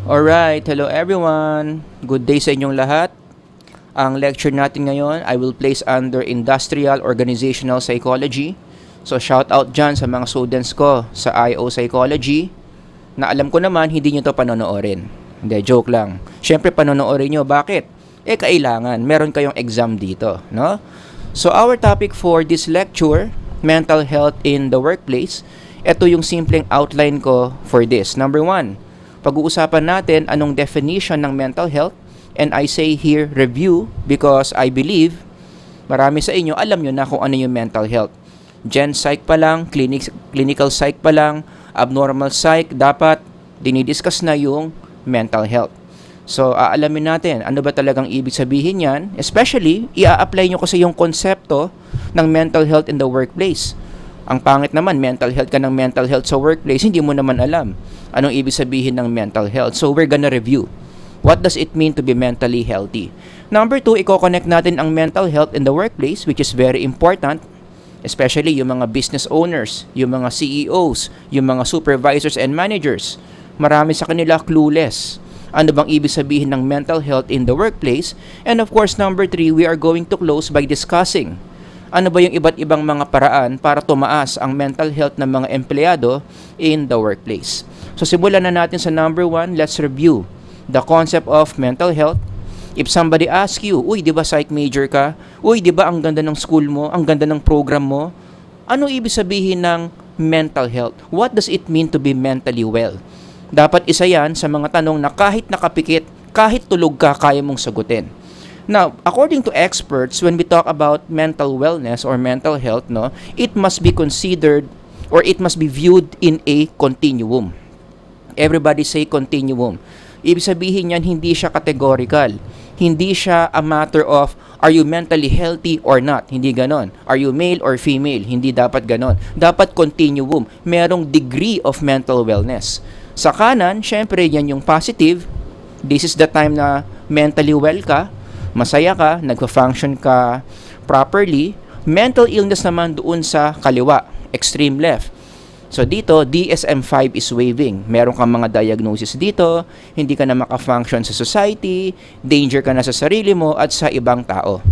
Alright, hello everyone. Good day sa inyong lahat. Ang lecture natin ngayon, I will place under Industrial Organizational Psychology. So shout out dyan sa mga students ko sa IO Psychology na alam ko naman hindi nyo to panonoorin. Hindi, joke lang. Siyempre panonoorin nyo. Bakit? Kailangan. Meron kayong exam dito, no? So our topic for this lecture, mental health in the workplace. Ito yung simpleng outline ko for this. Number 1, pag-uusapan natin anong definition ng mental health, and I say here review because I believe marami sa inyo alam nyo na kung ano yung mental health. Gen Psych pa lang, clinical psych pa lang, abnormal psych, dapat dinidiscuss na yung mental health. So aalamin natin ano ba talagang ibig sabihin yan, especially i-apply nyo kasi yung konsepto ng mental health in the workplace. Ang pangit naman, mental health ka ng mental health sa workplace, hindi mo naman alam anong ibig sabihin ng mental health. So we're gonna review. What does it mean to be mentally healthy? Number 2, i-connect natin ang mental health in the workplace, which is very important, especially yung mga business owners, yung mga CEOs, yung mga supervisors and managers. Marami sa kanila clueless. Ano bang ibig sabihin ng mental health in the workplace? And of course, number 3, we are going to close by discussing ano ba yung iba't ibang mga paraan para tumaas ang mental health ng mga empleyado in the workplace. So simulan na natin sa number 1, let's review the concept of mental health. If somebody asks you, uy, di ba psych major ka? Uy, di ba ang ganda ng school mo? Ang ganda ng program mo? Ano ibig sabihin ng mental health? What does it mean to be mentally well? Dapat isa yan sa mga tanong na kahit nakapikit, kahit tulog ka, kaya mong sagutin. Now, according to experts, when we talk about mental wellness or mental health, no, it must be considered or it must be viewed in a continuum. Everybody say continuum. Ibig sabihin yan, hindi siya categorical. Hindi siya a matter of, are you mentally healthy or not? Hindi ganon. Are you male or female? Hindi dapat ganon. Dapat continuum. Merong degree of mental wellness. Sa kanan, syempre, yan yung positive. This is the time na mentally well ka, masaya ka, nagpa-function ka properly. Mental illness naman doon sa kaliwa, extreme left. So dito, DSM-5 is waiving. Meron kang mga diagnosis dito, hindi ka na maka-function sa society, danger ka na sa sarili mo at sa ibang tao.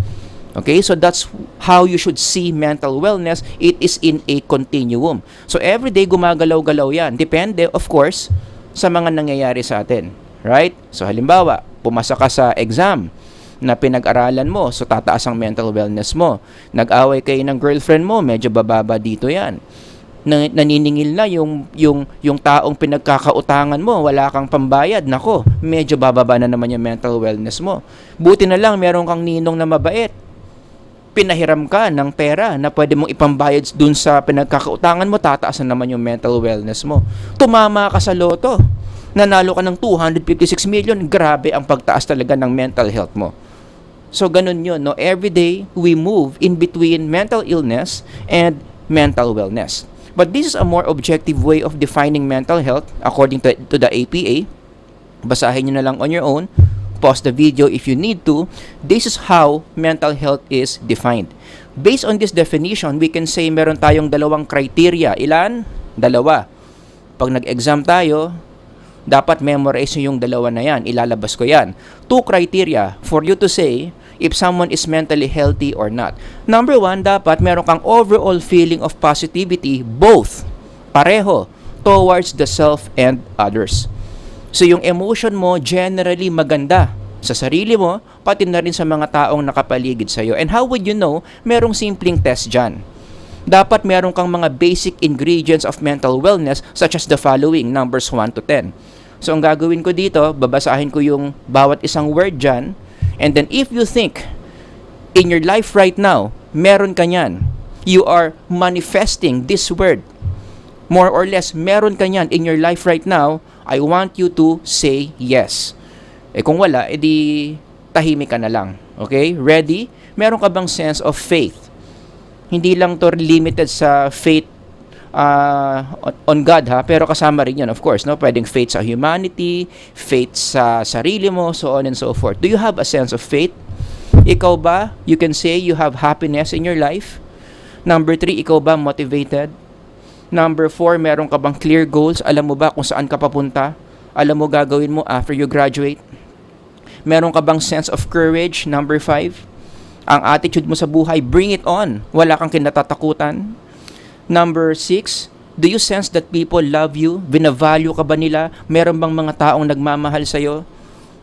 Okay, so that's how you should see mental wellness. It is in a continuum. So everyday gumagalaw-galaw yan. Depende, of course, sa mga nangyayari sa atin. Right? So halimbawa, pumasa ka sa exam na pinag-aralan mo, so tataas ang mental wellness mo. Nag-away kayo ng girlfriend mo, medyo bababa dito yan. Naniningil na yung taong pinagkakautangan mo, wala kang pambayad, nako, medyo bababa na naman yung mental wellness mo. Buti na lang, meron kang ninong na mabait. Pinahiram ka ng pera na pwede mong ipambayad dun sa pinagkakautangan mo, tataas na naman yung mental wellness mo. Tumama ka sa loto, nanalo ka ng 256 million, grabe ang pagtaas talaga ng mental health mo. So, ganun yun, no? Every day, we move in between mental illness and mental wellness. But this is a more objective way of defining mental health according to the APA. Basahin nyo na lang on your own. Pause the video if you need to. This is how mental health is defined. Based on this definition, we can say meron tayong dalawang criteria. Ilan? Dalawa. Pag nag-exam tayo, dapat memorize nyo yung dalawa na yan. Ilalabas ko yan. 2 criteria for you to say if someone is mentally healthy or not. Number 1, dapat meron kang overall feeling of positivity, both, pareho, towards the self and others. So yung emotion mo generally maganda sa sarili mo, pati na rin sa mga taong nakapaligid sa'yo. And how would you know? Merong simpleng test dyan. Dapat meron kang mga basic ingredients of mental wellness such as the following, numbers 1 to 10. So ang gagawin ko dito, babasahin ko yung bawat isang word dyan. And then if you think in your life right now, meron ka nyan, you are manifesting this word, more or less, meron ka nyan in your life right now, I want you to say yes. Kung wala, edi tahimik ka na lang. Okay? Ready? Meron ka bang sense of faith? Hindi lang to limited sa faith on God, ha, pero kasama rin yun, of course, no? Pwedeng faith sa humanity, faith sa sarili mo, so on and so forth. Do you have a sense of faith? Ikaw ba, you can say you have happiness in your life? Number 3, ikaw ba motivated? Number 4, meron ka bang clear goals? Alam mo ba kung saan ka papunta? Alam mo gagawin mo after you graduate? Meron ka bang sense of courage? Number 5. Ang attitude mo sa buhay, bring it on. Wala kang kinatatakutan. Number 6. Do you sense that people love you? Binavalue ka ba nila? Meron bang mga taong nagmamahal sa'yo?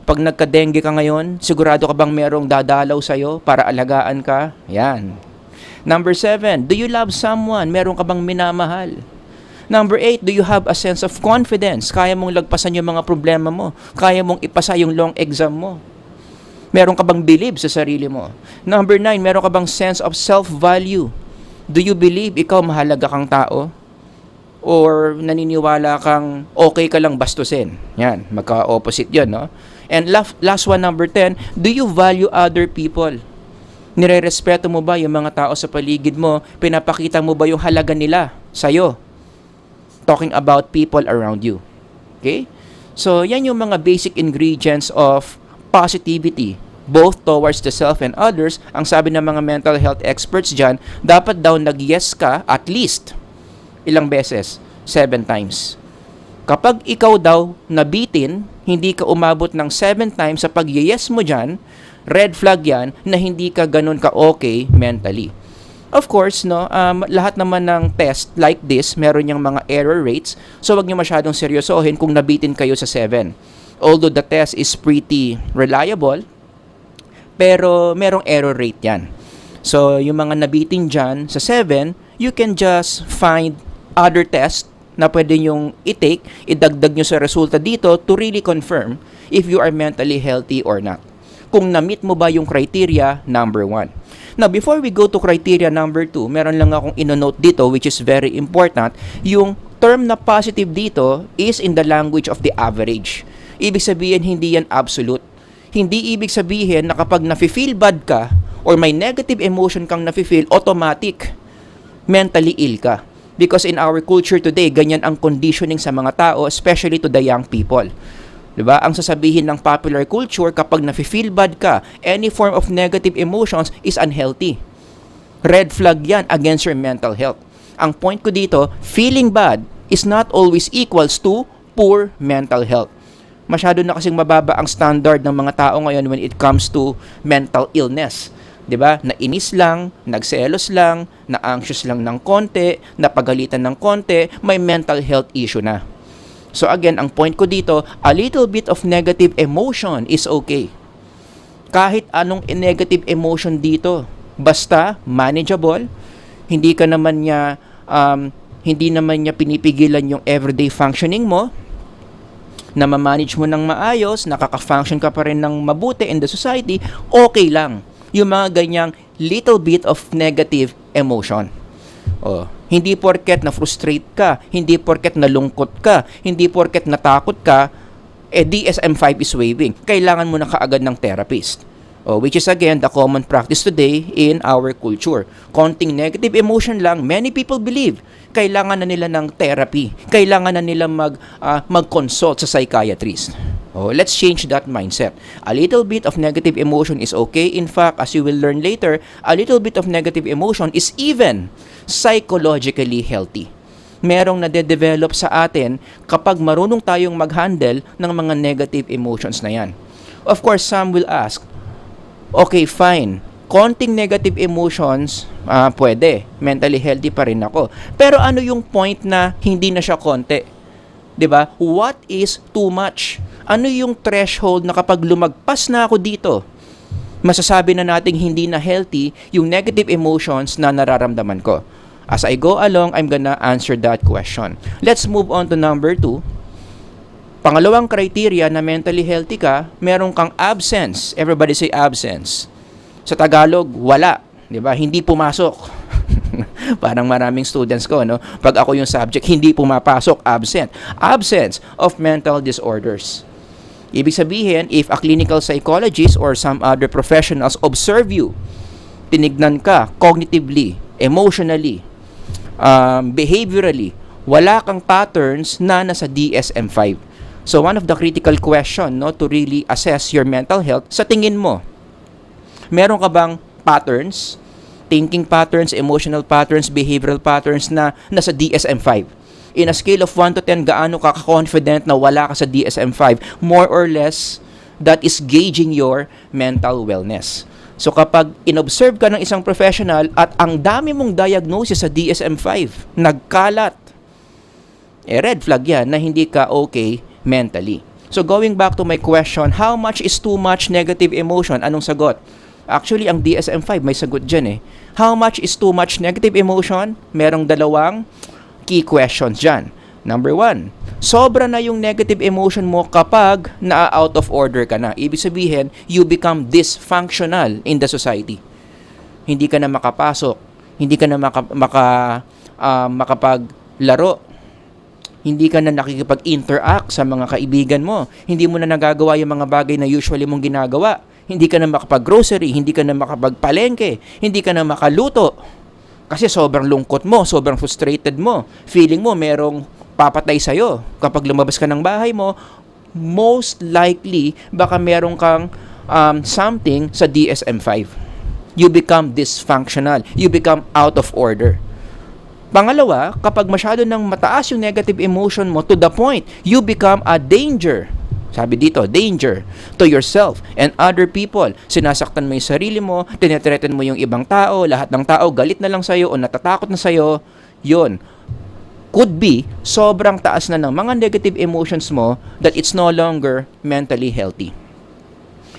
Pag nagka-dengue ka ngayon, sigurado ka bang merong dadalaw sa'yo para alagaan ka? Yan. Number 7. Do you love someone? Meron ka bang minamahal? Number 8, do you have a sense of confidence? Kaya mong lagpasan yung mga problema mo. Kaya mong ipasa yung long exam mo. Meron ka bang believe sa sarili mo? Number 9, meron ka bang sense of self-value? Do you believe ikaw mahalaga kang tao? Or naniniwala kang okay ka lang bastusin? Yan, magka-opposite yun, no? And last one, number 10, do you value other people? Nire-respeto mo ba yung mga tao sa paligid mo? Pinapakita mo ba yung halaga nila sa'yo? Talking about people around you. Okay? So, yan yung mga basic ingredients of positivity, both towards the self and others. Ang sabi ng mga mental health experts dyan, dapat daw nag-yes ka at least ilang beses? 7 times. Kapag ikaw daw nabitin, hindi ka umabot ng 7 times sa pag-yes mo dyan, red flag yan na hindi ka ganun ka-okay mentally. Of course, no, lahat naman ng test like this, meron yung mga error rates. So, wag niyo masyadong seryosohin kung nabitin kayo sa 7. Although the test is pretty reliable, pero merong error rate yan. So, yung mga nabitin dyan sa 7, you can just find other tests na pwede yung i-take, idagdag nyo sa resulta dito to really confirm if you are mentally healthy or not. Kung na-meet mo ba yung criteria, number 1. Now, before we go to criteria number 2, meron lang akong ino-note dito which is very important. Yung term na positive dito is in the language of the average. Ibig sabihin, hindi yan absolute. Hindi ibig sabihin na kapag nafe-feel bad ka or may negative emotion kang nafe-feel, automatic, mentally ill ka. Because in our culture today, ganyan ang conditioning sa mga tao, especially to the young people. Diba? Ang sasabihin ng popular culture, kapag nafe-feel bad ka, any form of negative emotions is unhealthy. Red flag yan against your mental health. Ang point ko dito, feeling bad is not always equals to poor mental health. Masyado na kasing mababa ang standard ng mga tao ngayon when it comes to mental illness. 'Di ba? Nainis lang, nagselos lang, na-anxious lang ng konti, napagalitan ng konti, may mental health issue na. So again, ang point ko dito, a little bit of negative emotion is okay. Kahit anong negative emotion dito, basta manageable, hindi naman niya pinipigilan yung everyday functioning mo, na ma-manage mo ng maayos, nakaka-function ka pa rin ng mabuti in the society, okay lang. Yung mga ganyang little bit of negative emotion. Hindi porket na-frustrate ka, hindi porket nalungkot ka, hindi porket natakot ka, DSM-5 is waiving. Kailangan mo na kaagad ng therapist. Which is again the common practice today in our culture. Konting negative emotion lang, many people believe kailangan na nila ng therapy, kailangan na nila mag-consult sa psychiatrist. Let's change that mindset. A little bit of negative emotion is okay. In fact, as you will learn later, a little bit of negative emotion is even psychologically healthy. Merong nade-develop sa atin kapag marunong tayong mag-handle ng mga negative emotions na yan. Of course, some will ask, okay, fine. Konting negative emotions, pwede. Mentally healthy pa rin ako. Pero ano yung point na hindi na siya konti? 'Di ba? What is too much? Ano yung threshold na kapag lumagpas na ako dito, masasabi na nating hindi na healthy yung negative emotions na nararamdaman ko? As I go along, I'm gonna answer that question. Let's move on to number 2. Pangalawang criteria na mentally healthy ka, meron kang absence. Everybody say absence. Sa Tagalog, wala. 'Di ba? Hindi pumasok. Parang maraming students ko, no? Pag ako yung subject, hindi pumapasok, absent. Absence of mental disorders. Ibig sabihin, if a clinical psychologist or some other professionals observe you, tinignan ka cognitively, emotionally, behaviorally, wala kang patterns na nasa DSM-5. So one of the critical question, no, to really assess your mental health, sa tingin mo, meron ka bang patterns, thinking patterns, emotional patterns, behavioral patterns na nasa DSM-5? In a scale of 1 to 10, gaano ka confident na wala ka sa DSM-5? More or less, that is gauging your mental wellness. So kapag inobserve ka ng isang professional at ang dami mong diagnosis sa DSM-5, nagkalat, red flag yan na hindi ka okay mentally. So going back to my question, how much is too much negative emotion? Anong sagot? Actually, ang DSM-5 may sagot dyan eh. How much is too much negative emotion? Merong dalawang key questions dyan. Number 1, sobra na yung negative emotion mo kapag na-out of order ka na. Ibig sabihin, you become dysfunctional in the society. Hindi ka na makapasok, hindi ka na makapaglaro, hindi ka na nakikipag-interact sa mga kaibigan mo, hindi mo na nagagawa yung mga bagay na usually mong ginagawa, hindi ka na makapag-grocery, hindi ka na makapag-palengke, hindi ka na makaluto. Kasi sobrang lungkot mo, sobrang frustrated mo, feeling mo merong papatay sa'yo. Kapag lumabas ka ng bahay mo, most likely, baka merong kang something sa DSM-5. You become dysfunctional. You become out of order. Pangalawa, kapag masyado nang mataas yung negative emotion mo to the point, you become a danger. Sabi dito, danger to yourself and other people. Sinasaktan mo yung sarili mo, tinetreaten mo yung ibang tao, lahat ng tao galit na lang sa'yo o natatakot na sa'yo. Yun. Could be, sobrang taas na ng mga negative emotions mo that it's no longer mentally healthy.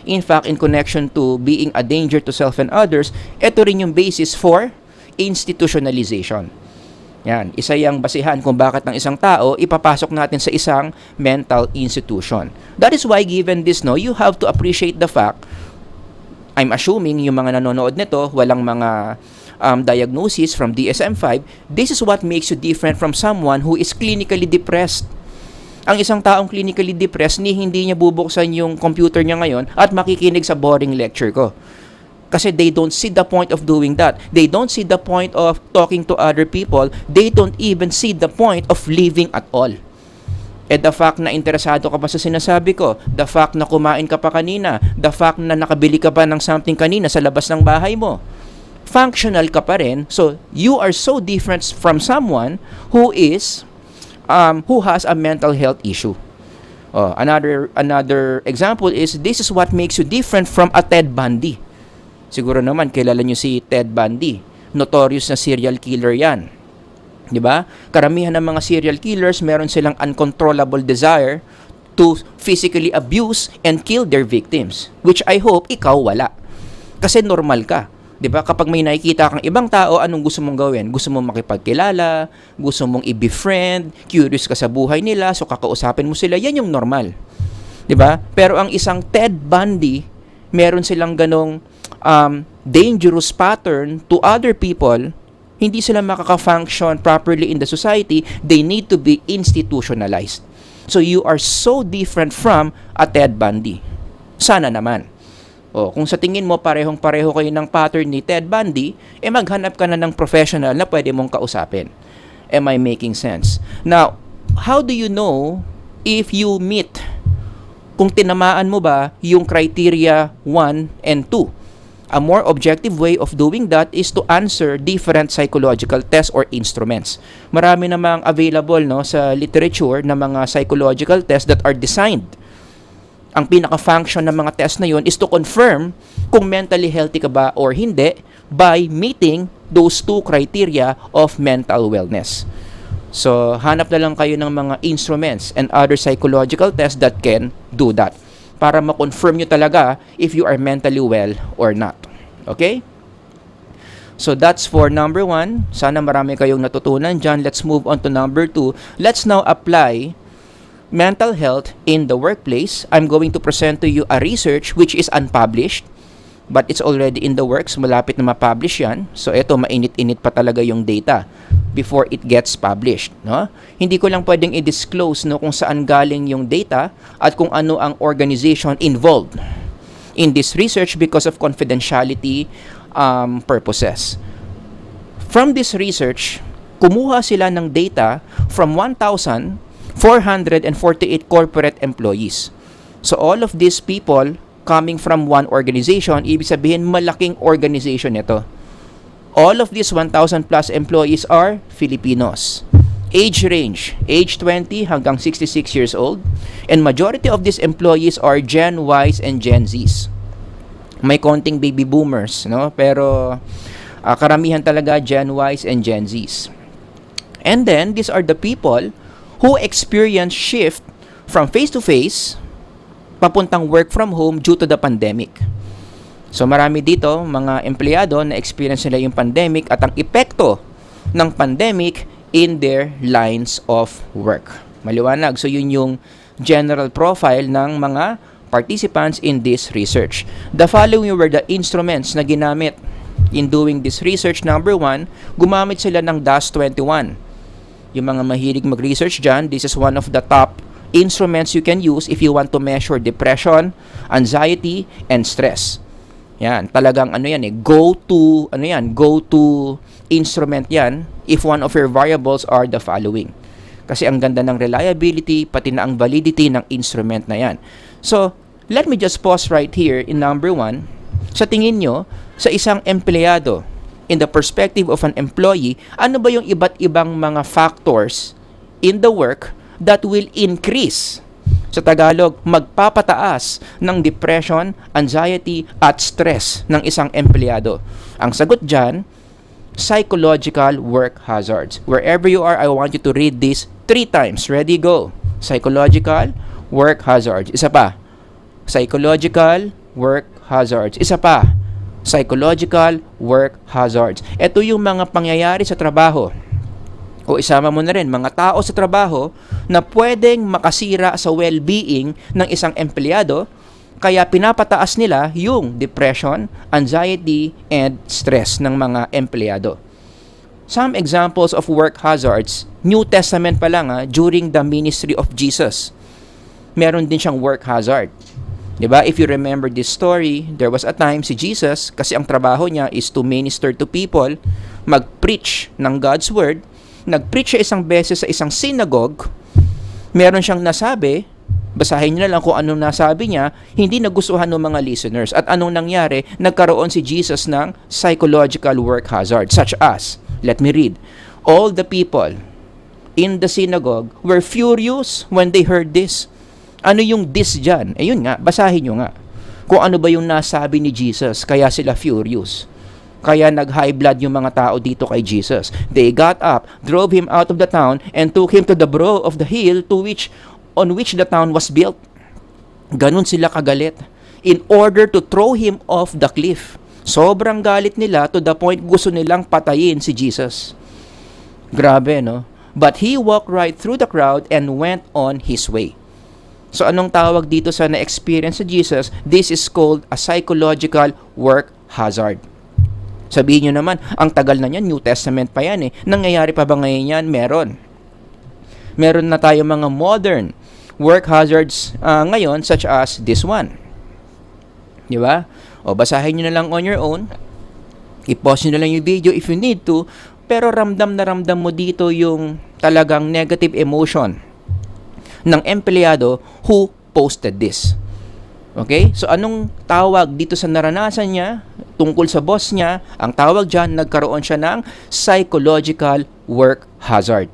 In fact, in connection to being a danger to self and others, ito rin yung basis for institutionalization. Yan, isa yung basihan kung bakit ng isang tao ipapasok natin sa isang mental institution. That is why given this, you have to appreciate the fact, I'm assuming yung mga nanonood nito, walang mga diagnosis from DSM-5, this is what makes you different from someone who is clinically depressed. Ang isang taong clinically depressed, hindi niya bubuksan yung computer niya ngayon at makikinig sa boring lecture ko. Kasi they don't see the point of doing that. They don't see the point of talking to other people. They don't even see the point of living at all. And the fact na interesado ka pa sa sinasabi ko, the fact na kumain ka pa kanina, the fact na nakabili ka pa ng something kanina sa labas ng bahay mo, functional ka pa rin. So, you are so different from someone who has a mental health issue. Another example is, this is what makes you different from a Ted Bundy. Siguro naman, kilala nyo si Ted Bundy. Notorious na serial killer yan. Diba? Karamihan ng mga serial killers, meron silang uncontrollable desire to physically abuse and kill their victims. Which I hope ikaw wala. Kasi normal ka. Diba? Kapag may nakikita kang ibang tao, anong gusto mong gawin? Gusto mong makipagkilala, gusto mong i-befriend, curious ka sa buhay nila, so kakausapin mo sila, yan yung normal. Diba? Pero ang isang Ted Bundy, meron silang ganong dangerous pattern to other people, hindi sila makaka-function properly in the society, they need to be institutionalized. So you are so different from a Ted Bundy. Sana naman. Kung sa tingin mo parehong-pareho kayo ng pattern ni Ted Bundy, maghanap ka na ng professional na pwede mong kausapin. Am I making sense? Now, how do you know if you meet, kung tinamaan mo ba yung criteria 1 and 2? A more objective way of doing that is to answer different psychological tests or instruments. Marami namang available sa literature na mga psychological tests that are designed. Ang pinaka-function ng mga tests na yun is to confirm kung mentally healthy ka ba or hindi by meeting those 2 criteria of mental wellness. So, hanap na lang kayo ng mga instruments and other psychological tests that can do that, para ma-confirm nyo talaga if you are mentally well or not. Okay? So that's for number 1. Sana marami kayong natutunan dyan. Let's move on to number 2. Let's now apply mental health in the workplace. I'm going to present to you a research which is unpublished, but it's already in the works. Malapit na ma-publish yan. So ito, mainit-init pa talaga yung data before it gets published. Hindi ko lang pwedeng i-disclose kung saan galing yung data at kung ano ang organization involved in this research because of confidentiality purposes. From this research, kumuha sila ng data from 1,448 corporate employees. So all of these people coming from one organization, ibig sabihin malaking organization ito. All of these 1,000 plus employees are Filipinos. Age range, age 20 hanggang 66 years old. And majority of these employees are Gen Ys and Gen Zs. May konting baby boomers, no? Pero karamihan talaga Gen Ys and Gen Zs. And then, these are the people who experience shift from face-to-face papuntang work from home due to the pandemic. So marami dito mga empleyado na experience nila yung pandemic at ang epekto ng pandemic in their lines of work. Maliwanag. So yun yung general profile ng mga participants in this research. The following were the instruments na ginamit in doing this research. Number 1, gumamit sila ng DAS-21. Yung mga mahilig mag-research dyan, this is one of the top instruments you can use if you want to measure depression, anxiety, and stress. Yan, talagang go-to instrument yan if one of your variables are the following. Kasi ang ganda ng reliability, pati na ang validity ng instrument na yan. So, let me just pause right here in number 1. Sa tingin nyo, sa isang empleyado, in the perspective of an employee, ano ba yung iba't ibang mga factors in the work that will increase, sa Tagalog, magpapataas ng depression, anxiety, at stress ng isang empleyado? Ang sagot dyan, psychological work hazards. Wherever you are, I want you to read this 3 times. Ready, go. Psychological work hazards. Isa pa. Psychological work hazards. Isa pa. Psychological work hazards. Ito yung mga pangyayari sa trabaho. O isama mo na rin, mga tao sa trabaho na pwedeng makasira sa well-being ng isang empleyado, kaya pinapataas nila yung depression, anxiety, and stress ng mga empleyado. Some examples of work hazards, New Testament pa lang during the ministry of Jesus, meron din siyang work hazard. Diba? If you remember this story, there was a time si Jesus, kasi ang trabaho niya is to minister to people, mag-preach ng God's Word. Nag-preach siya isang beses sa isang synagogue, meron siyang nasabi, basahin niyo na lang kung anong nasabi niya, hindi nagustuhan ng mga listeners. At anong nangyari? Nagkaroon si Jesus ng psychological work hazard, such as, let me read, all the people in the synagogue were furious when they heard this. Ano yung this dyan? Yun nga, basahin nyo nga. Kung ano ba yung nasabi ni Jesus, kaya sila furious. Kaya nag-high blood yung mga tao dito kay Jesus. They got up, drove him out of the town, and took him to the brow of the hill on which the town was built. Ganun sila kagalit. In order to throw him off the cliff. Sobrang galit nila to the point gusto nilang patayin si Jesus. Grabe, no? But he walked right through the crowd and went on his way. So anong tawag dito sa na-experience sa Jesus? This is called a psychological work hazard. Sabihin nyo naman, ang tagal na yan, New Testament pa yan eh. Nangyayari pa ba ngayon yan? Meron. Meron na tayo mga modern work hazards ngayon, such as this one. Di ba? O basahin nyo na lang on your own. I-pause nyo na lang yung video if you need to. Pero ramdam na ramdam mo dito yung talagang negative emotion ng empleyado who posted this. Okay? So, anong tawag dito sa naranasan niya tungkol sa boss niya? Ang tawag dyan, nagkaroon siya ng psychological work hazard.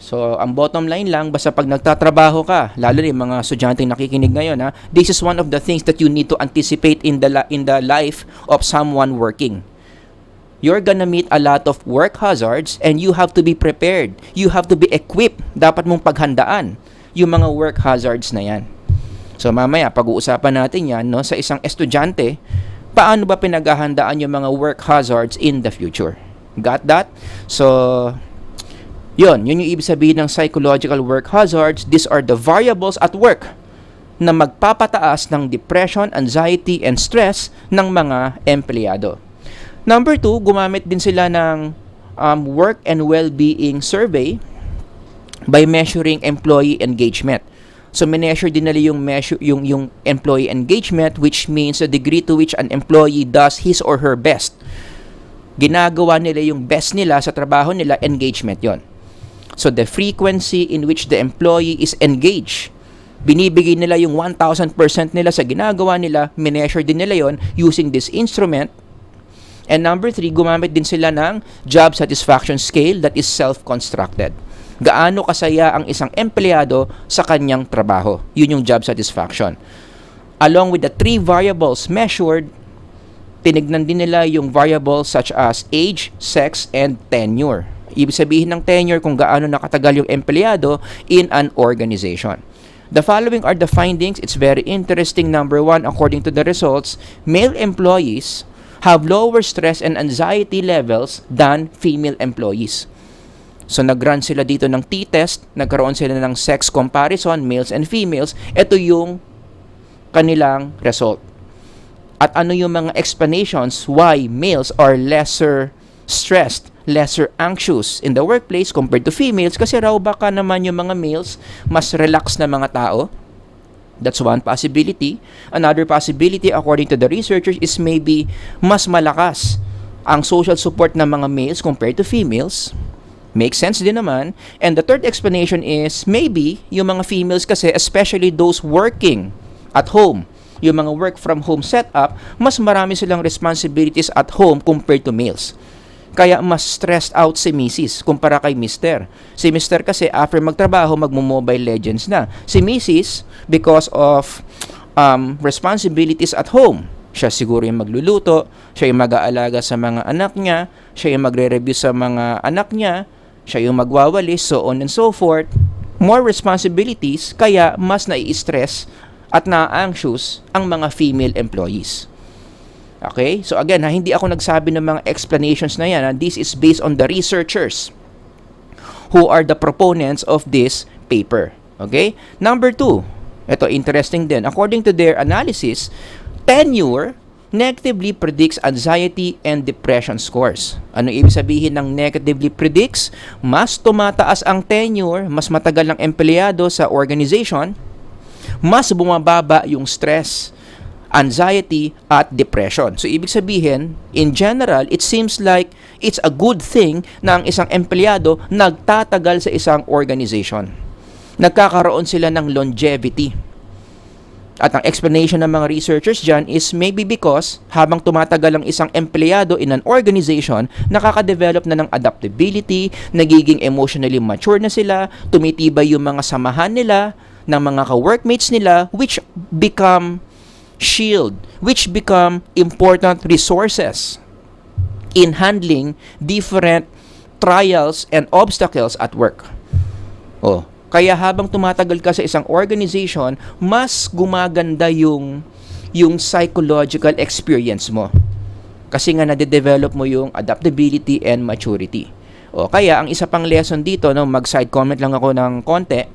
So, ang bottom line lang, basta pag nagtatrabaho ka, lalo na yung mga estudyanteng nakikinig ngayon, this is one of the things that you need to anticipate in the life of someone working. You're gonna meet a lot of work hazards and you have to be prepared. You have to be equipped. Dapat mong paghandaan yung mga work hazards na yan. So mamaya pag-uusapan natin yan sa isang estudyante, paano ba pinaghahandaan yung mga work hazards in the future. Got that? So yun yung ibig sabihin ng psychological work hazards. These are the variables at work na magpapataas ng depression, anxiety, and stress ng mga empleyado. Number 2, gumamit din sila ng work and well-being survey by measuring employee engagement. So, measure din nila yung employee engagement, which means the degree to which an employee does his or her best. Ginagawa nila yung best nila sa trabaho nila, engagement yon. So, the frequency in which the employee is engaged, binibigay nila yung 1,000% nila sa ginagawa nila, measure din nila yon using this instrument. And number 3, gumamit din sila ng job satisfaction scale that is self-constructed. Gaano kasaya ang isang empleyado sa kanyang trabaho. Yun yung job satisfaction. Along with the 3 variables measured, tinignan din nila yung variables such as age, sex, and tenure. Ibig sabihin ng tenure kung gaano nakatagal yung empleyado in an organization. The following are the findings. It's very interesting. Number 1, according to the results, male employees have lower stress and anxiety levels than female employees. So nag-run sila dito ng t-test, nagkaroon sila ng sex comparison, males and females. Ito yung kanilang result. At ano yung mga explanations why males are lesser stressed, lesser anxious in the workplace compared to females? Kasi raw baka naman yung mga males mas relaxed na mga tao. That's one possibility. Another possibility, according to the researchers, is maybe mas malakas ang social support ng mga males compared to females. Makes sense din naman. And the third explanation is maybe yung mga females kasi, especially those working at home, yung mga work from home setup, mas marami silang responsibilities at home compared to males. Kaya mas stressed out si Mrs. kumpara kay Mr. Si Mr. kasi after magtrabaho, magmo-Mobile Legends na. Si Mrs. because of responsibilities at home, siya siguro yung magluluto, siya yung mag-aalaga sa mga anak niya, siya yung magre-review sa mga anak niya, siya yung magwawalis, so on and so forth. More responsibilities, kaya mas nai-stress at na-anxious ang mga female employees. Okay? So again, hindi ako nagsabi ng mga explanations na yan. This is based on the researchers who are the proponents of this paper. Okay? Number 2, ito interesting din. According to their analysis, tenure negatively predicts anxiety and depression scores. Ano ibig sabihin ng negatively predicts? Mas tumataas ang tenure, mas matagal ang empleyado sa organization, mas bumababa yung stress, anxiety, at depression. So, ibig sabihin, in general, it seems like it's a good thing na ang isang empleyado nagtatagal sa isang organization. Nagkakaroon sila ng longevity. At ang explanation ng mga researchers dyan is maybe because habang tumatagal ang isang empleyado in an organization, nakaka-develop na ng adaptability, nagiging emotionally mature na sila, tumitibay yung mga samahan nila, ng mga ka-workmates nila, which become shield, which become important resources in handling different trials and obstacles at work. Kaya habang tumatagal ka sa isang organization, mas gumaganda yung psychological experience mo. Kasi nga nade-develop mo yung adaptability and maturity. Kaya ang isa pang lesson dito, mag-side comment lang ako ng konti,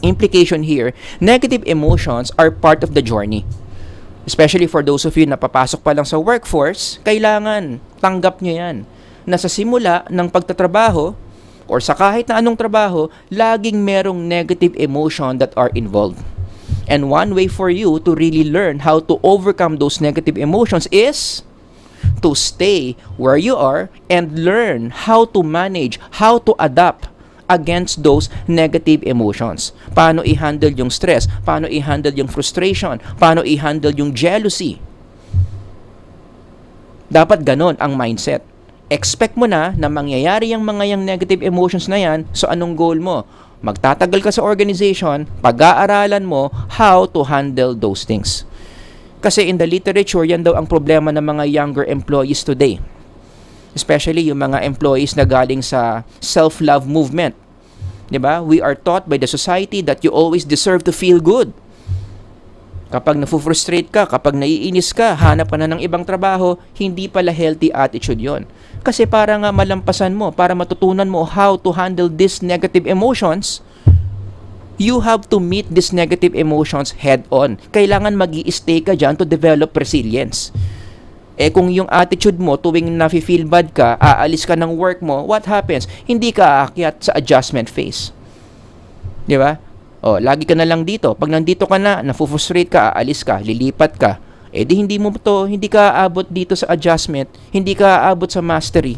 implication here, negative emotions are part of the journey. Especially for those of you na papasok pa lang sa workforce, kailangan tanggap nyo yan. Na sa simula ng pagtatrabaho, or sa kahit na anong trabaho, laging merong negative emotion that are involved. And one way for you to really learn how to overcome those negative emotions is to stay where you are and learn how to manage, how to adapt against those negative emotions. Paano i-handle yung stress? Paano i-handle yung frustration? Paano i-handle yung jealousy? Dapat ganon ang mindset. Expect mo na mangyayari yung mga yung negative emotions na yan. So anong goal mo? Magtatagal ka sa organization, pag-aaralan mo how to handle those things. Kasi in the literature, yan daw ang problema ng mga younger employees today. Especially yung mga employees na galing sa self-love movement. Diba? We are taught by the society that you always deserve to feel good. Kapag nafu-frustrate ka, kapag naiinis ka, hanap ka na ng ibang trabaho, hindi pala healthy attitude yon. Kasi para nga malampasan mo, para matutunan mo how to handle these negative emotions, you have to meet these negative emotions head-on. Kailangan mag-i-stay ka dyan to develop resilience. Kung yung attitude mo, tuwing nafe-feel bad ka, aalis ka ng work mo, what happens? Hindi ka aakyat sa adjustment phase. Di ba? Lagi ka na lang dito. Pag nandito ka na, nafu-frustrate ka, aalis ka, lilipat ka. Hindi ka aabot dito sa adjustment, hindi ka aabot sa mastery.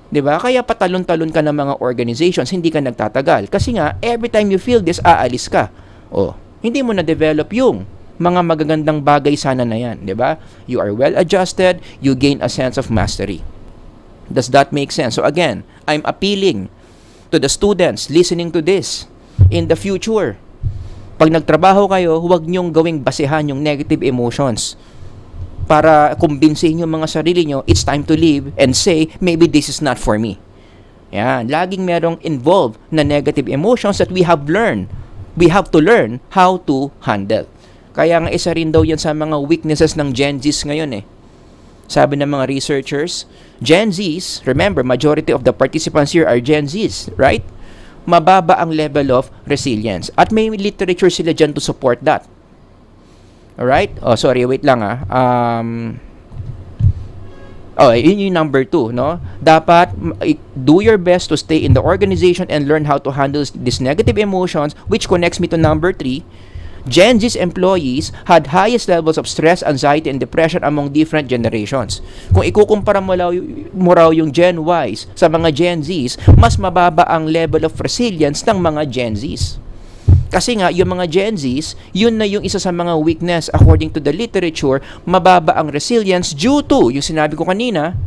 'Di ba? Kaya patalon-talon ka ng mga organizations, hindi ka nagtatagal. Kasi nga, every time you feel this, aalis ka. Hindi mo na-develop yung mga magagandang bagay sana na yan, di ba? You are well adjusted, you gain a sense of mastery. Does that make sense? So again, I'm appealing to the students listening to this in the future. Pag nagtrabaho kayo, huwag nyong gawing basehan yung negative emotions para kumbinsihin yung mga sarili nyo, it's time to leave and say, maybe this is not for me. Yan, laging merong involved na negative emotions that we have to learn how to handle. Kaya nga isa rin daw yan sa mga weaknesses ng Gen Zs ngayon eh. Sabi ng mga researchers, Gen Zs, remember, majority of the participants here are Gen Zs, right? Mababa ang level of resilience. At may literature sila dyan to support that. Alright? Oh, sorry, wait lang yun yung number 2, no? Dapat do your best to stay in the organization and learn how to handle these negative emotions, which connects me to number 3. Gen Z's employees had highest levels of stress, anxiety, and depression among different generations. Kung ikukumpara mo raw yung Gen Ys sa mga Gen Z's, mas mababa ang level of resilience ng mga Gen Z's. Kasi nga, yung mga Gen Z's, yun na yung isa sa mga weakness according to the literature, mababa ang resilience due to, yung sinabi ko kanina,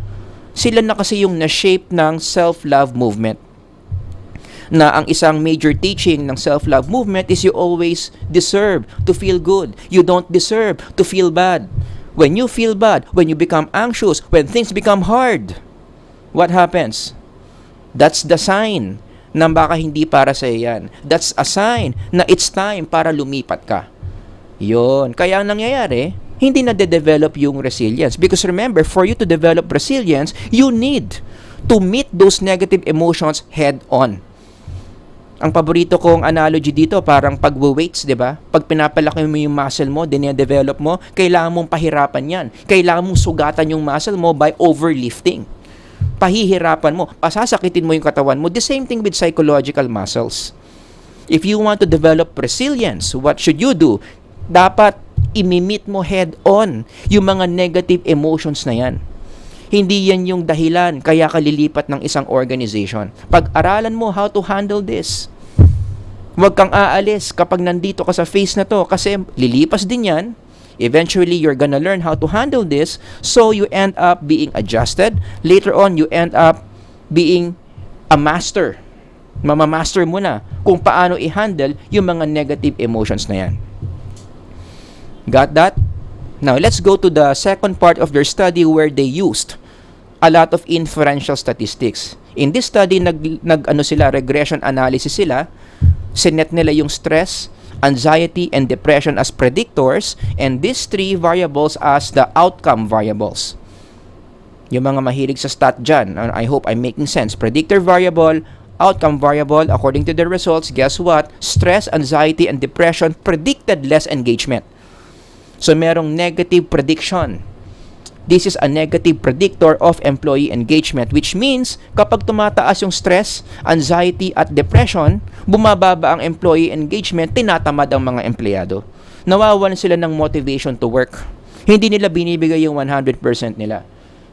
sila na kasi yung na-shape ng self-love movement. Na ang isang major teaching ng self-love movement is you always deserve to feel good. You don't deserve to feel bad. When you feel bad, when you become anxious, when things become hard, what happens? That's the sign na baka hindi para sa yan. That's a sign na it's time para lumipat ka. Yun. Kaya ang nangyayari, hindi na de-develop yung resilience. Because remember, for you to develop resilience, you need to meet those negative emotions head-on. Ang paborito kong analogy dito, parang pag-weights, di ba? Pag pinapalaki mo yung muscle mo, dine-develop mo, kailangan mong pahirapan yan. Kailangan mong sugatan yung muscle mo by overlifting. Pahihirapan mo, pasasakitin mo yung katawan mo. The same thing with psychological muscles. If you want to develop resilience, what should you do? Dapat imimit mo head-on yung mga negative emotions na yan. Hindi yan yung dahilan kaya ka lilipat ng isang organization. Pag-aralan mo how to handle this. Huwag kang aalis kapag nandito ka sa phase na to kasi lilipas din yan. Eventually, you're gonna learn how to handle this, so you end up being adjusted. Later on, you end up being a master. Mamamaster mo na kung paano i-handle yung mga negative emotions na yan. Got that? Now, let's go to the second part of their study where they used a lot of inferential statistics. In this study, regression analysis sila. Sinet nila yung stress, anxiety, and depression as predictors, and these 3 variables as the outcome variables. Yung mga mahilig sa stat dyan, I hope I'm making sense. Predictor variable, outcome variable, according to the results, guess what? Stress, anxiety, and depression predicted less engagement. So, merong negative prediction. This is a negative predictor of employee engagement, which means kapag tumataas yung stress, anxiety at depression, bumababa ang employee engagement, tinatamad ang mga empleyado. Nawawalan sila ng motivation to work. Hindi nila binibigay yung 100% nila.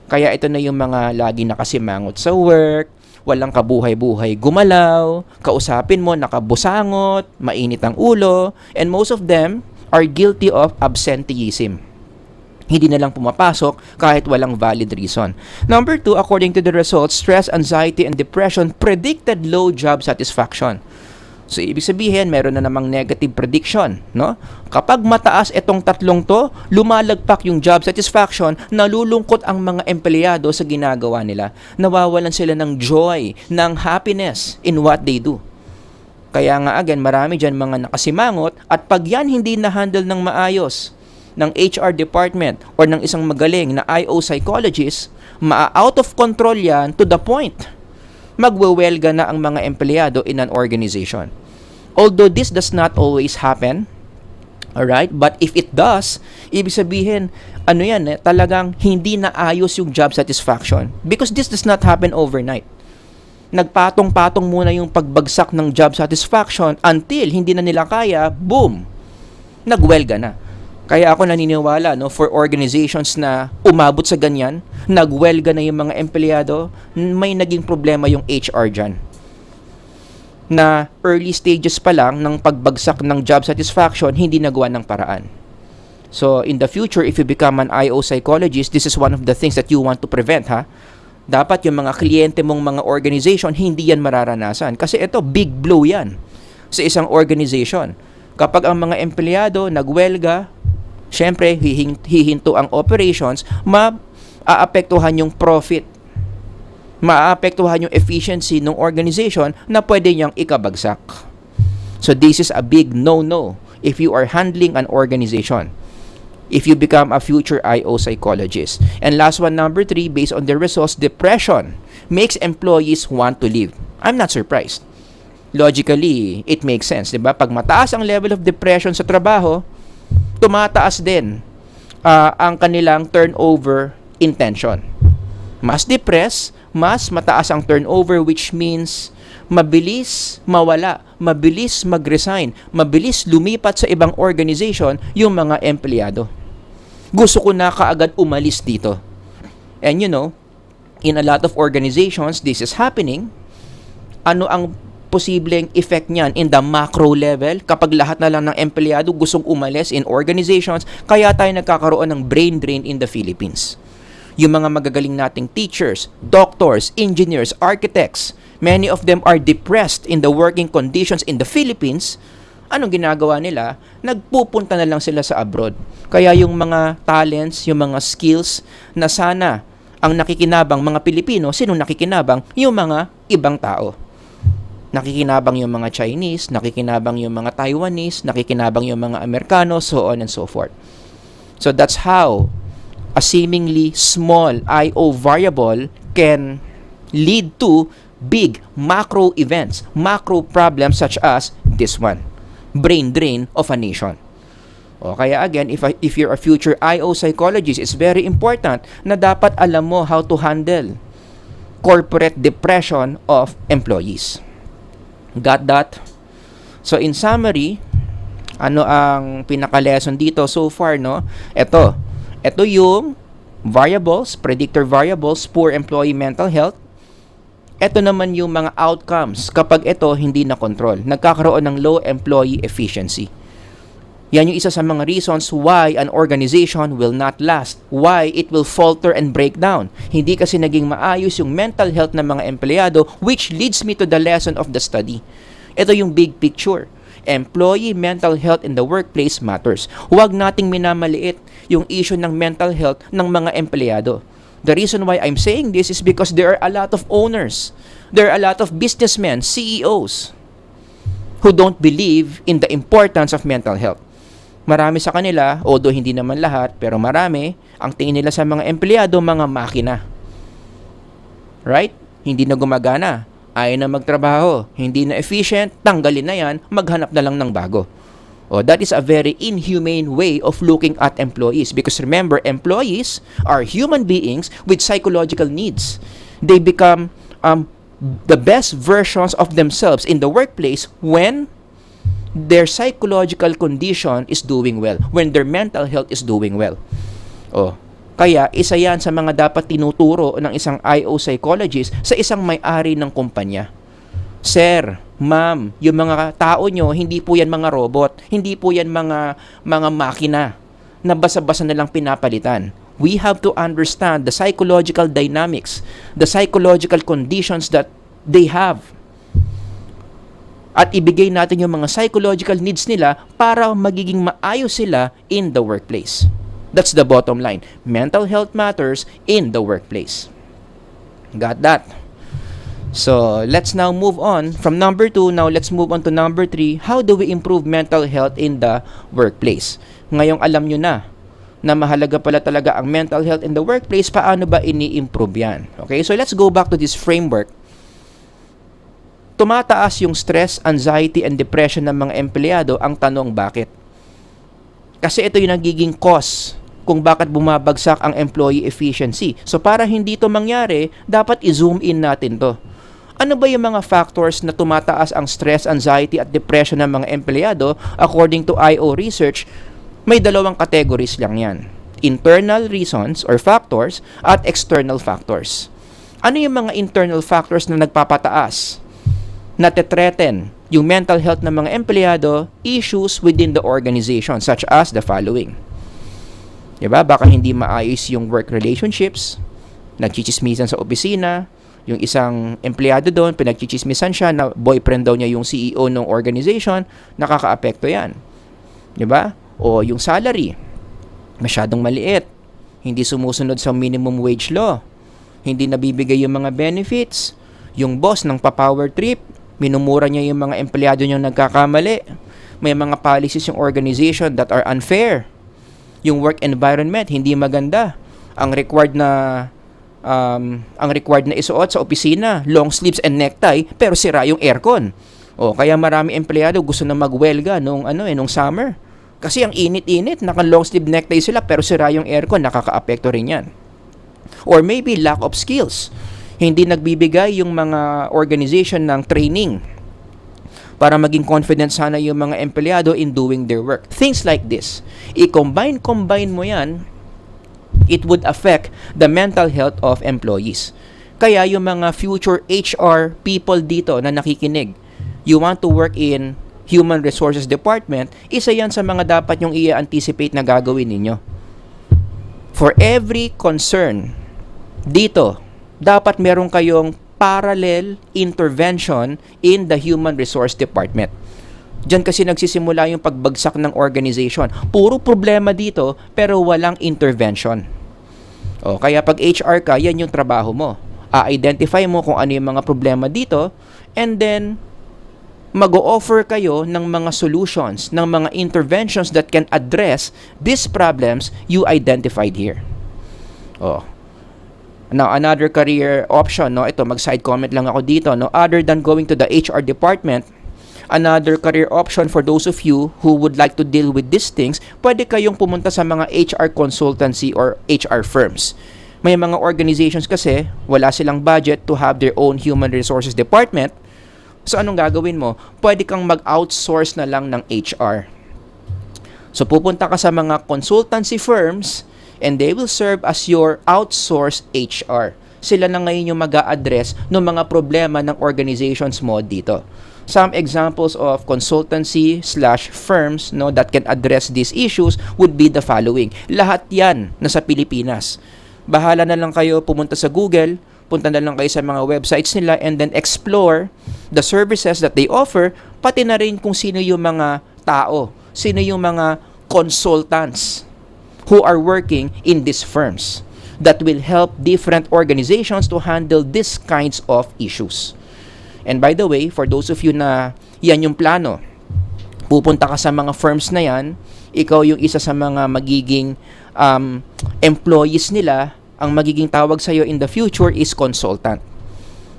Kaya ito na yung mga lagi nakasimangot sa work, walang kabuhay-buhay gumalaw, kausapin mo nakabusangot, mainit ang ulo, and most of them are guilty of absenteeism. Hindi na lang pumapasok kahit walang valid reason. Number 2, according to the results, stress, anxiety, and depression predicted low job satisfaction. So, ibig sabihin, meron na namang negative prediction, no? Kapag mataas itong tatlong to, lumalagpak yung job satisfaction, nalulungkot ang mga empleyado sa ginagawa nila. Nawawalan sila ng joy, ng happiness in what they do. Kaya nga, again, marami dyan mga nakasimangot, at pag yan hindi na-handle ng maayos ng HR department or ng isang magaling na IO psychologist, out of control yan to the point magwewelga na ang mga empleyado in an organization. Although this does not always happen, alright, but if it does, ibig sabihin, talagang hindi naayos yung job satisfaction because this does not happen overnight. Nagpatong-patong muna yung pagbagsak ng job satisfaction until hindi na nila kaya, boom, nagwelga na. Kaya ako naniniwala, for organizations na umabot sa ganyan, nagwelga na yung mga empleyado, may naging problema yung HR dyan. Na early stages pa lang ng pagbagsak ng job satisfaction, hindi nagawa ng paraan. So, in the future, if you become an IO psychologist, this is one of the things that you want to prevent, ha? Dapat yung mga kliyente mong mga organization, hindi yan mararanasan. Kasi ito, big blow yan sa isang organization. Kapag ang mga empleyado nagwelga, syempre, hihinto ang operations, maaapektuhan yung profit, maaapektuhan yung efficiency ng organization na pwede niyang ikabagsak. So, this is a big no-no if you are handling an organization, if you become a future IO psychologist. And last one, number 3, based on the results, depression makes employees want to leave. I'm not surprised. Logically, it makes sense, diba? Pag mataas ang level of depression sa trabaho, tumataas din ang kanilang turnover intention. Mas depressed, mas mataas ang turnover, which means mabilis mawala, mabilis mag-resign, mabilis lumipat sa ibang organization yung mga empleyado. Gusto ko na kaagad umalis dito. And you know, in a lot of organizations, this is happening. Ano ang posibleng effect niyan in the macro level kapag lahat na lang ng empleyado gustong umalis in organizations? Kaya tayo nagkakaroon ng brain drain in the Philippines. Yung mga magagaling nating teachers, doctors, engineers, architects, many of them are depressed in the working conditions in the Philippines. Anong ginagawa nila? Nagpupunta na lang sila sa abroad. Kaya yung mga talents, yung mga skills na sana ang nakikinabang mga Pilipino, sino nakikinabang? Yung mga ibang tao. Nakikinabang yung mga Chinese, nakikinabang yung mga Taiwanese, nakikinabang yung mga Amerikano, so on and so forth. So that's how a seemingly small IO variable can lead to big macro events, macro problems such as this one, brain drain of a nation. O kaya again, if you're a future IO psychologist, it's very important na dapat alam mo how to handle corporate depression of employees. Got that? So in summary, ano ang pinaka-lesson dito so far, no? Ito yung variables, predictor variables, poor employee mental health. Ito naman yung mga outcomes kapag ito hindi na control. Nagkakaroon ng low employee efficiency. Yan yung isa sa mga reasons why an organization will not last, why it will falter and break down. Hindi kasi naging maayos yung mental health ng mga empleyado, which leads me to the lesson of the study. Ito yung big picture. Employee mental health in the workplace matters. Huwag nating minamaliit yung issue ng mental health ng mga empleyado. The reason why I'm saying this is because there are a lot of owners, there are a lot of businessmen, CEOs, who don't believe in the importance of mental health. Marami sa kanila, although hindi naman lahat, pero marami, ang tingin nila sa mga empleyado, mga makina. Right? Hindi na gumagana. Ayaw na magtrabaho. Hindi na efficient. Tanggalin na yan. Maghanap na lang ng bago. That is a very inhumane way of looking at employees. Because remember, employees are human beings with psychological needs. They become the best versions of themselves in the workplace when their psychological condition is doing well, when their mental health is doing well. Kaya isa yan sa mga dapat tinuturo ng isang IO psychologist sa isang may-ari ng kumpanya. Sir, ma'am, yung mga tao nyo, hindi po yan mga robot, hindi po yan mga makina na basa-basa na lang pinapalitan. We have to understand the psychological dynamics, the psychological conditions that they have. At ibigay natin yung mga psychological needs nila para magiging maayos sila in the workplace. That's the bottom line. Mental health matters in the workplace. Got that? So, let's now move on from number 2. Now, let's move on to number 3. How do we improve mental health in the workplace? Ngayong alam nyo na mahalaga pala talaga ang mental health in the workplace. Paano ba ini-improve yan? Okay, so let's go back to this framework. Tumataas yung stress, anxiety, and depression ng mga empleyado. Ang tanong, bakit? Kasi ito yung nagiging cause kung bakit bumabagsak ang employee efficiency. So, para hindi ito mangyari, dapat i-zoom in natin to. Ano ba yung mga factors na tumataas ang stress, anxiety, at depression ng mga empleyado? According to IO research, may dalawang categories lang yan. Internal reasons or factors at external factors. Ano yung mga internal factors na nagpapataas? Nate-threaten yung mental health ng mga empleyado, issues within the organization such as the following. Diba? Baka hindi maayos yung work relationships, nagchichismisan sa opisina, yung isang empleyado doon, pinagchichismisan siya na boyfriend daw niya yung CEO ng organization, nakakaapekto yan. Diba? O yung salary, masyadong maliit, hindi sumusunod sa minimum wage law, hindi nabibigay yung mga benefits, yung boss ng pa-power trip, minumura niya yung mga empleyado niyang nagkakamali, may mga policies yung organization that are unfair, yung work environment hindi maganda, ang required na isuot sa opisina, long sleeves and necktie, pero sira yung aircon. O kaya marami empleyado gusto na magwelga nung summer. Kasi ang init-init, naka long sleeve necktie sila pero sira yung aircon, nakakaapekto rin 'yan. Or maybe lack of skills. Hindi nagbibigay yung mga organization ng training para maging confident sana yung mga empleyado in doing their work. Things like this. I-combine mo yan, it would affect the mental health of employees. Kaya yung mga future HR people dito na nakikinig, you want to work in Human Resources Department, isa yan sa mga dapat yung i-anticipate na gagawin ninyo. For every concern, dito, dapat meron kayong parallel intervention in the Human Resource Department. Diyan kasi nagsisimula yung pagbagsak ng organization. Puro problema dito, pero walang intervention. O, kaya pag HR ka, yan yung trabaho mo. A-identify mo kung ano yung mga problema dito, and then mag-o-offer kayo ng mga solutions, ng mga interventions that can address these problems you identified here. Oh. Now, another career option, no? Ito, mag-side comment lang ako dito, no? Other than going to the HR department, another career option for those of you who would like to deal with these things, pwede kayong pumunta sa mga HR consultancy or HR firms. May mga organizations kasi, wala silang budget to have their own human resources department. So, anong gagawin mo? Pwede kang mag-outsource na lang ng HR. So, pupunta ka sa mga consultancy firms and they will serve as your outsourced HR. Sila na ngayon yung mag-a-address ng mga problema ng organizations mo dito. Some examples of consultancy/firms, no, that can address these issues would be the following. Lahat yan nasa Pilipinas. Bahala na lang kayo pumunta sa Google, punta na lang kayo sa mga websites nila and then explore the services that they offer, pati na rin kung sino yung mga tao, sino yung mga consultants who are working in these firms that will help different organizations to handle these kinds of issues. And by the way, for those of you na yan yung plano, pupunta ka sa mga firms na yan, ikaw yung isa sa mga magiging employees nila, ang magiging tawag sa'yo in the future is consultant.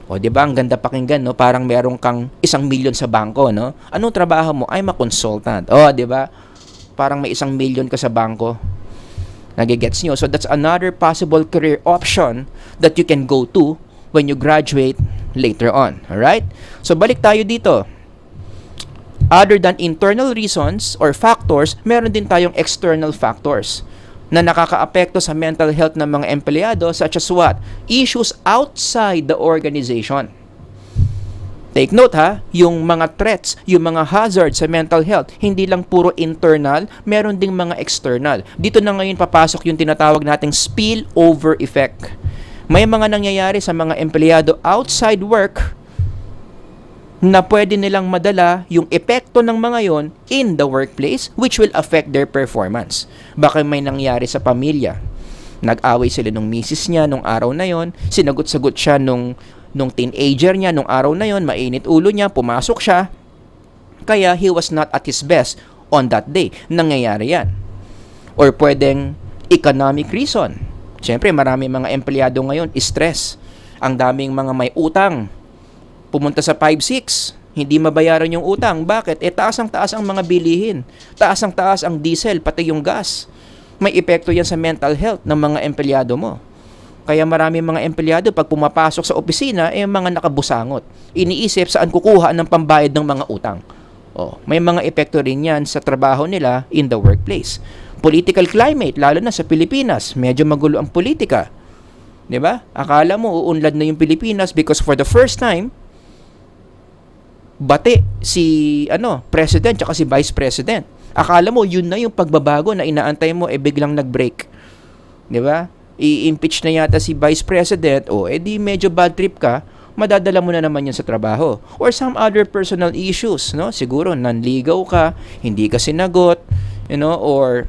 O, di ba? Ang ganda pakinggan, no? Parang meron kang 1 million sa bangko, no? Anong trabaho mo? I'm a consultant. O, di ba? Parang may 1 million ka sa bangko. Nagigets nyo? So, that's another possible career option that you can go to when you graduate later on. Alright? So, balik tayo dito. Other than internal reasons or factors, meron din tayong external factors na nakakaapekto sa mental health ng mga empleyado, such as what? Issues outside the organization. Take note ha, yung mga threats, yung mga hazards sa mental health, hindi lang puro internal, meron ding mga external. Dito na ngayon papasok yung tinatawag nating spillover effect. May mga nangyayari sa mga empleyado outside work na pwede nilang madala yung epekto ng mga yon in the workplace, which will affect their performance. Baka may nangyari sa pamilya. Nag-away sila nung misis niya nung araw na yon, sinagot-sagot siya nung teenager niya nung araw na yon, mainit ulo niya, pumasok siya, kaya he was not at his best on that day. Nangyayari yan. Or pwedeng economic reason. Siyempre, marami mga empleyado ngayon, stress. Ang daming mga may utang. Pumunta sa 5-6, hindi mabayaran yung utang. Bakit? Taas ang mga bilihin. Taas ang diesel, pati yung gas. May epekto yan sa mental health ng mga empleyado mo. Kaya marami mga empleyado pag pumapasok sa opisina, mga nakabusangot. Iniisip saan kukuha ng pambayad ng mga utang. May mga epekto rin yan sa trabaho nila in the workplace. Political climate, lalo na sa Pilipinas, medyo magulo ang politika. 'Di ba? Akala mo uunlad na yung Pilipinas because for the first time, bate si president at si vice president. Akala mo yun na yung pagbabago na inaantay mo, biglang nag-break. 'Di ba? I-impeach na yata si Vice President, o edi medyo bad trip ka, madadala mo na naman yun sa trabaho. Or some other personal issues, no? Siguro nanligaw ka, hindi ka sinagot, or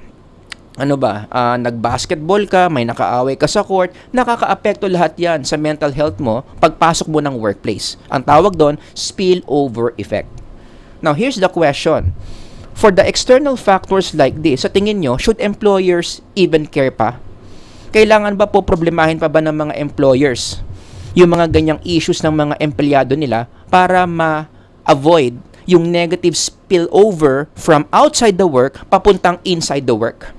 ano ba, nag-basketball ka, may nakaaway ka sa court, nakakaapekto lahat yan sa mental health mo pagpasok mo ng workplace. Ang tawag doon, spillover effect. Now, here's the question. For the external factors like this, sa tingin nyo, should employers even care pa? Kailangan ba po problemahin pa ba ng mga employers yung mga ganyang issues ng mga empleyado nila para ma-avoid yung negative spillover from outside the work papuntang inside the work?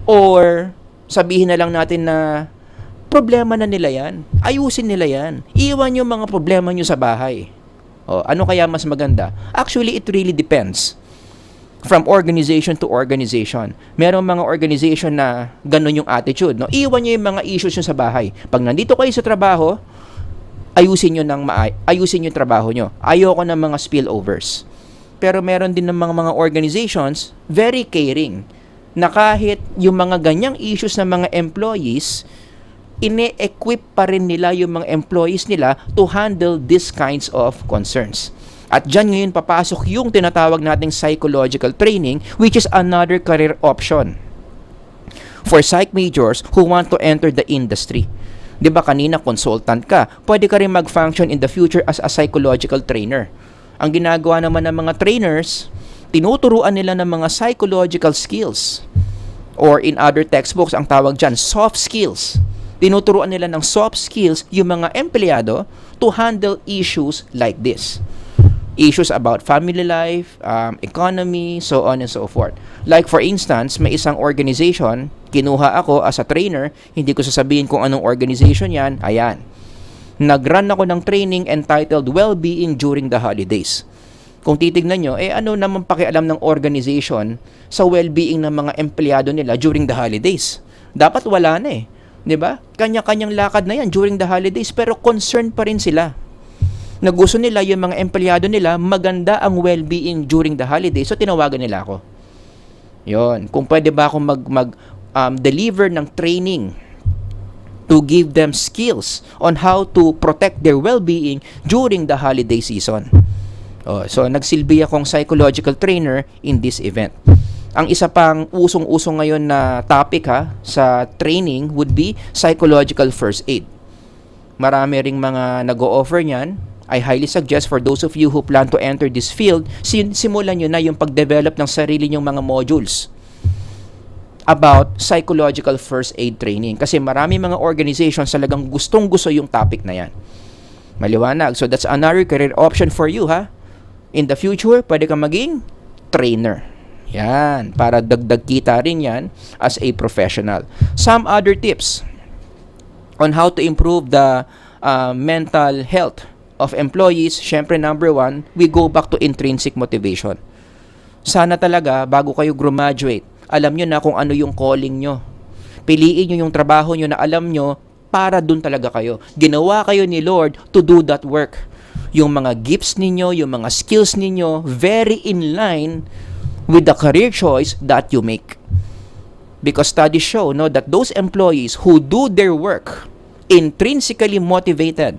Or sabihin na lang natin na problema na nila yan, ayusin nila yan, iwan yung mga problema nyo sa bahay. Ano kaya mas maganda? Actually, it really depends from organization to organization. Merong mga organization na ganun yung attitude, no? Iwan nyo yung mga issues nyo sa bahay. Pag nandito kayo sa trabaho, ayusin nyo yung trabaho nyo. Ayoko ng mga spillovers. Pero meron din ng mga organizations very caring na kahit yung mga ganyang issues ng mga employees, ine-equip pa rin nila yung mga employees nila to handle these kinds of concerns. At dyan ngayon papasok yung tinatawag nating psychological training, which is another career option for psych majors who want to enter the industry. Di ba kanina consultant ka, pwede ka rin mag-function in the future as a psychological trainer. Ang ginagawa naman ng mga trainers, tinuturuan nila ng mga psychological skills, or in other textbooks, ang tawag dyan, soft skills. Tinuturuan nila ng soft skills yung mga empleyado to handle issues like this. Issues about family life, economy, so on and so forth. Like for instance, may isang organization, kinuha ako as a trainer, hindi ko sasabihin kung anong organization yan, ayan. Nag-run ako ng training entitled Well-Being During the Holidays. Kung titignan nyo, ano naman pakialam ng organization sa well-being ng mga empleyado nila during the holidays? Dapat wala na eh. 'Di ba? Kanya-kanyang lakad na yan during the holidays, pero concerned pa rin sila na gusto nila yung mga empleyado nila maganda ang well-being during the holidays. So tinawagan nila ako. Yon, kung pwede ba akong deliver ng training to give them skills on how to protect their well-being during the holiday season. So nagsilbi akong psychological trainer in this event. Ang isa pang usong-usong ngayon na topic sa training would be psychological first aid. Marami ring mga nag-o-offer niyan. I highly suggest for those of you who plan to enter this field, simulan nyo na yung pag-develop ng sarili nyong mga modules about psychological first aid training. Kasi marami mga organizations talagang gustong-gusto yung topic na yan. Maliwanag. So that's another career option for you, In the future, pwede kang maging trainer. Yan. Para dagdag kita rin yan as a professional. Some other tips on how to improve the mental health of employees. Syempre, number one, we go back to intrinsic motivation. Sana talaga, bago kayo graduate, alam nyo na kung ano yung calling nyo. Piliin nyo yung trabaho nyo na alam nyo para dun talaga kayo. Ginawa kayo ni Lord to do that work. Yung mga gifts ninyo, yung mga skills ninyo, very in line with the career choice that you make. Because studies show that those employees who do their work intrinsically motivated,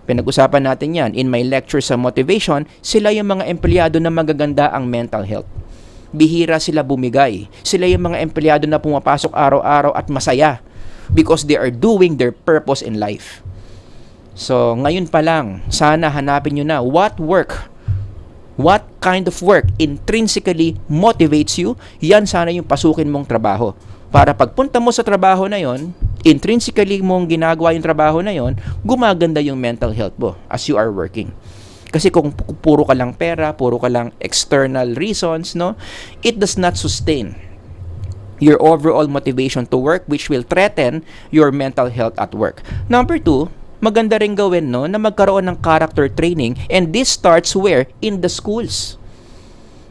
pinag-usapan natin yan in my lecture sa motivation, sila yung mga empleyado na magaganda ang mental health. Bihira sila bumigay. Sila yung mga empleyado na pumapasok araw-araw at masaya because they are doing their purpose in life. So, ngayon pa lang, sana hanapin nyo na what kind of work intrinsically motivates you. Yan sana yung pasukin mong trabaho. Para pagpunta mo sa trabaho na yon, intrinsically mong ginagawa yung trabaho na yon, gumaganda yung mental health mo as you are working. Kasi kung puro ka lang pera, puro ka lang external reasons, it does not sustain your overall motivation to work, which will threaten your mental health at work. Number two, maganda rin gawin na magkaroon ng character training, and this starts where? In the schools.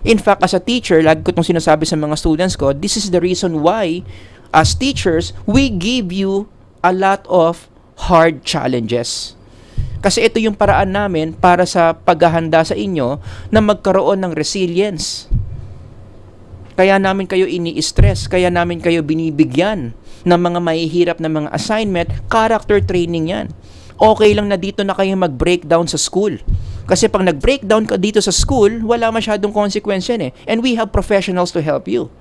In fact, as a teacher, lagi ko itong sinasabi sa mga students ko, this is the reason why, as teachers, we give you a lot of hard challenges. Kasi ito yung paraan namin para sa paghahanda sa inyo na magkaroon ng resilience. Kaya namin kayo ini-stress, kaya namin kayo binibigyan ng mga mahihirap na mga assignment, character training yan. Okay lang na dito na kayo mag-breakdown sa school. Kasi pag nag-breakdown ka dito sa school, wala masyadong consequence yan eh. And we have professionals to help you.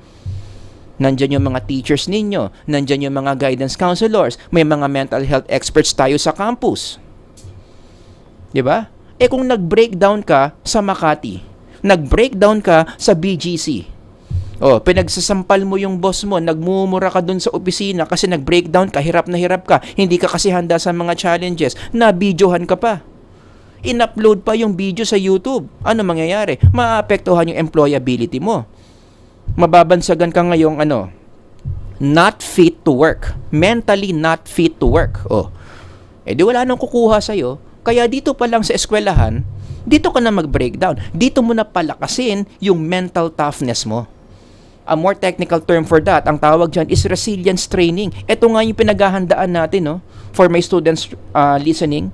Nandyan yung mga teachers ninyo, nandyan yung mga guidance counselors, may mga mental health experts tayo sa campus. Diba? Eh kung nag-breakdown ka sa Makati, nag-breakdown ka sa BGC, pinagsasampal mo yung boss mo, nagmumura ka dun sa opisina kasi nag-breakdown ka, hirap na hirap ka, hindi ka kasi handa sa mga challenges, na-videohan ka pa. In-upload pa yung video sa YouTube. Ano mangyayari? Maapektuhan yung employability mo. Mababansagan ka ngayong not fit to work. Mentally not fit to work. Di wala nang kukuha sa'yo. Kaya dito pa lang sa eskwelahan, dito ka na mag-breakdown. Dito mo na palakasin yung mental toughness mo. A more technical term for that, ang tawag dyan is resilience training. Ito nga yung pinaghahandaan natin, for my students listening.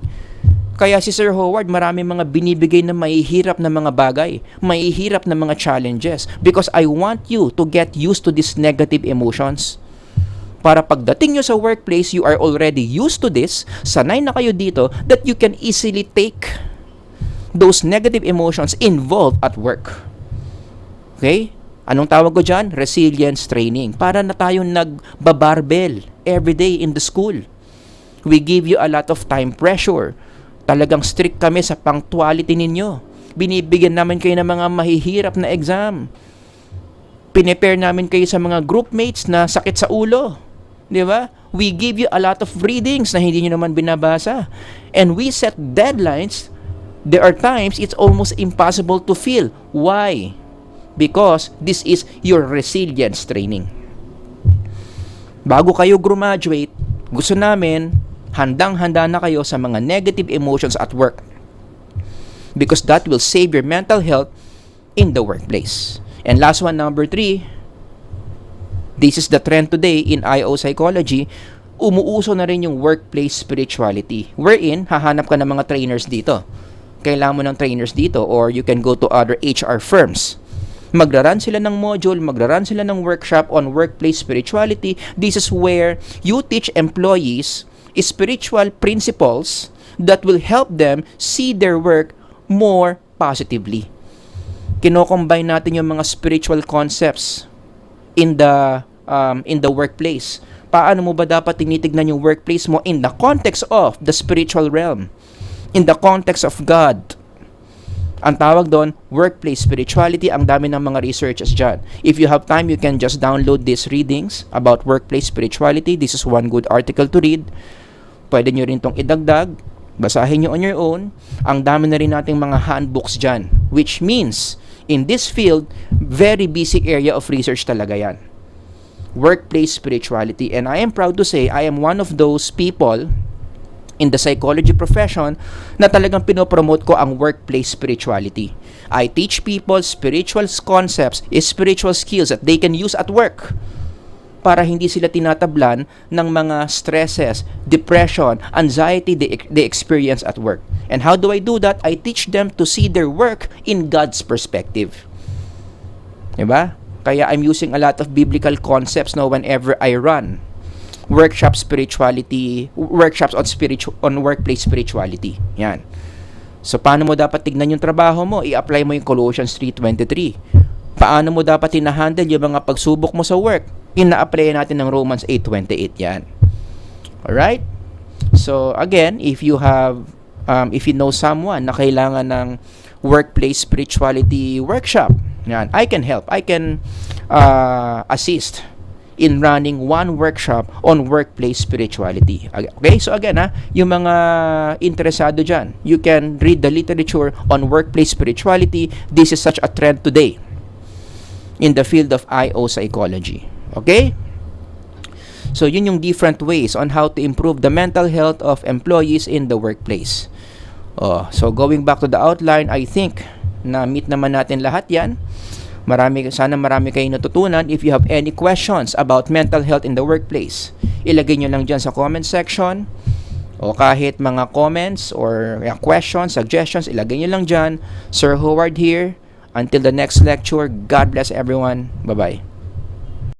Kaya si Sir Howard, marami mga binibigay na mahihirap na mga bagay, mahihirap na mga challenges, because I want you to get used to these negative emotions. Para pagdating nyo sa workplace, you are already used to this, sanay na kayo dito, that you can easily take those negative emotions involved at work. Okay? Anong tawag ko dyan? Resilience training. Para na tayong nagbabarbell everyday in the school. We give you a lot of time pressure. Talagang strict kami sa punctuality ninyo. Binibigyan namin kayo ng mga mahihirap na exam. Pinepare namin kayo sa mga groupmates na sakit sa ulo. Di ba? We give you a lot of readings na hindi nyo naman binabasa. And we set deadlines. There are times it's almost impossible to feel. Why? Because this is your resilience training. Bago kayo graduate, gusto namin handang-handa na kayo sa mga negative emotions at work. Because that will save your mental health in the workplace. And last one, number 3, this is the trend today in IO psychology, umuuso na rin yung workplace spirituality. Wherein, hahanap ka ng mga trainers dito. Kailangan mo ng trainers dito, or you can go to other HR firms. Magraran sila ng module, magraran sila ng workshop on workplace spirituality. This is where you teach employees spiritual principles that will help them see their work more positively. Kino-combine natin yung mga spiritual concepts in the workplace. Paano mo ba dapat tinitignan yung workplace mo in the context of the spiritual realm? In the context of God. Ang tawag doon, workplace spirituality. Ang dami ng mga researches dyan. If you have time, you can just download these readings about workplace spirituality. This is one good article to read. Pwede nyo rin itong idagdag. Basahin nyo on your own. Ang dami na rin nating mga handbooks dyan. Which means, in this field, very busy area of research talaga yan. Workplace spirituality. And I am proud to say, I am one of those people in the psychology profession na talagang pinopromote ko ang workplace spirituality. I teach people spiritual concepts, spiritual skills that they can use at work para hindi sila tinatablan ng mga stresses, depression, anxiety they experience at work. And how do I do that? I teach them to see their work in God's perspective. Diba? Kaya I'm using a lot of biblical concepts whenever I run workshops on workplace spirituality. Yan. So paano mo dapat tignan yung trabaho mo? I-apply mo yung Colossians 3:23. Paano mo dapat hinahandle yung mga pagsubok mo sa work? Ina-apply natin ng Romans 8:28 yan. Alright? So again, if you know someone na kailangan ng workplace spirituality workshop, yan, I can help. I can assist in running one workshop on workplace spirituality. Okay? So again, yung mga interesado dyan, you can read the literature on workplace spirituality. This is such a trend today in the field of IO psychology. Okay? So yun yung different ways on how to improve the mental health of employees in the workplace. So going back to the outline, I think na meet naman natin lahat yan. Sana marami kayong natutunan. If you have any questions about mental health in the workplace, ilagay nyo lang dyan sa comment section, o kahit mga comments or questions, suggestions, ilagay nyo lang dyan. Sir Howard here. Until the next lecture, God bless everyone. Bye-bye.